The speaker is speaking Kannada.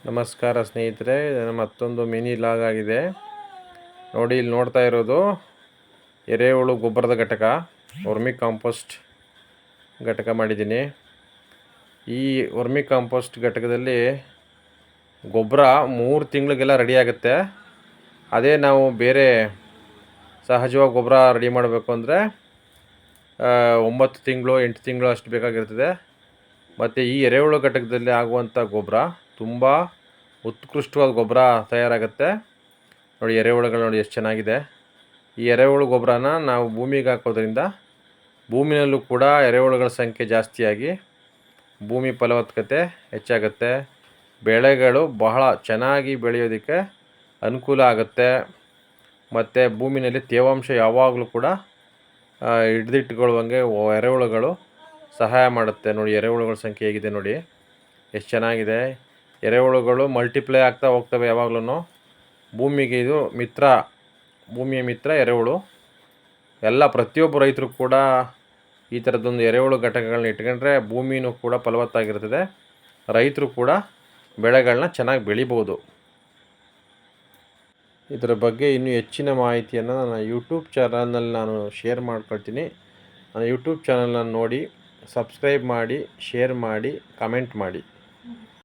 ನಮಸ್ಕಾರ ಸ್ನೇಹಿತರೆ, ಮತ್ತೊಂದು ಮಿನಿ ಲಾಗ್ ಆಗಿದೆ ನೋಡಿ. ಇಲ್ಲಿ ನೋಡ್ತಾ ಇರೋದು ಎರೆಹುಳು ಗೊಬ್ಬರದ ಘಟಕ, ವರ್ಮಿ ಕಾಂಪೋಸ್ಟ್ ಘಟಕ ಮಾಡಿದ್ದೀನಿ. ಈ ವರ್ಮಿ ಕಾಂಪೋಸ್ಟ್ ಘಟಕದಲ್ಲಿ ಗೊಬ್ಬರ 3 ತಿಂಗಳಿಗೆಲ್ಲ ರೆಡಿ ಆಗುತ್ತೆ. ಅದೇ ನಾವು ಬೇರೆ ಸಹಜವಾಗಿ ಗೊಬ್ಬರ ರೆಡಿ ಮಾಡಬೇಕು ಅಂದರೆ 9 ತಿಂಗಳು 8 ತಿಂಗಳು ಅಷ್ಟು ಬೇಕಾಗಿರ್ತದೆ. ಮತ್ತು ಈ ಎರೆಹುಳು ಘಟಕದಲ್ಲಿ ಆಗುವಂಥ ಗೊಬ್ಬರ ತುಂಬ ಉತ್ಕೃಷ್ಟವಾದ ಗೊಬ್ಬರ ತಯಾರಾಗುತ್ತೆ ನೋಡಿ. ಎರೆಹುಳುಗಳು ನೋಡಿ ಎಷ್ಟು ಚೆನ್ನಾಗಿದೆ. ಈ ಎರೆಹುಳು ಗೊಬ್ಬರನ ನಾವು ಭೂಮಿಗೆ ಹಾಕೋದ್ರಿಂದ ಭೂಮಿನಲ್ಲೂ ಕೂಡ ಎರೆಹುಳುಗಳ ಸಂಖ್ಯೆ ಜಾಸ್ತಿಯಾಗಿ ಭೂಮಿ ಫಲವತ್ತತೆ ಹೆಚ್ಚಾಗುತ್ತೆ. ಬೆಳೆಗಳು ಬಹಳ ಚೆನ್ನಾಗಿ ಬೆಳೆಯೋದಕ್ಕೆ ಅನುಕೂಲ ಆಗುತ್ತೆ. ಮತ್ತು ಭೂಮಿನಲ್ಲಿ ತೇವಾಂಶ ಯಾವಾಗಲೂ ಕೂಡ ಹಿಡಿದಿಟ್ಟುಕೊಳ್ಳುವಂಗೆ ಎರೆಹುಳುಗಳು ಸಹಾಯ ಮಾಡುತ್ತೆ ನೋಡಿ. ಎರೆಹುಳುಗಳ ಸಂಖ್ಯೆ ಹೇಗಿದೆ ನೋಡಿ, ಎಷ್ಟು ಚೆನ್ನಾಗಿದೆ. ಎರೆಹುಳುಗಳು ಮಲ್ಟಿಪ್ಲೈ ಆಗ್ತಾ ಹೋಗ್ತವೆ ಯಾವಾಗಲೂ. ಭೂಮಿಗೆ ಇದು ಮಿತ್ರ, ಭೂಮಿಯ ಮಿತ್ರ ಎರೆಹುಳು. ಪ್ರತಿಯೊಬ್ಬ ರೈತರು ಕೂಡ ಈ ಥರದ್ದೊಂದು ಎರೆಹುಳು ಘಟಕಗಳನ್ನ ಇಟ್ಕೊಂಡ್ರೆ ಭೂಮಿನೂ ಕೂಡ ಫಲವತ್ತಾಗಿರ್ತದೆ. ರೈತರು ಕೂಡ ಬೆಳೆಗಳನ್ನ ಚೆನ್ನಾಗಿ ಬೆಳಿಬೋದು. ಇದರ ಬಗ್ಗೆ ಇನ್ನೂ ಹೆಚ್ಚಿನ ಮಾಹಿತಿಯನ್ನು ನನ್ನ ಯೂಟ್ಯೂಬ್ ಚಾನಲ್ನಲ್ಲಿ ನಾನು ಶೇರ್ ಮಾಡ್ಕೊಳ್ತೀನಿ. ನನ್ನ ಯೂಟ್ಯೂಬ್ ಚಾನಲ್ನ ನೋಡಿ, ಸಬ್ಸ್ಕ್ರೈಬ್ ಮಾಡಿ, ಶೇರ್ ಮಾಡಿ, ಕಮೆಂಟ್ ಮಾಡಿ.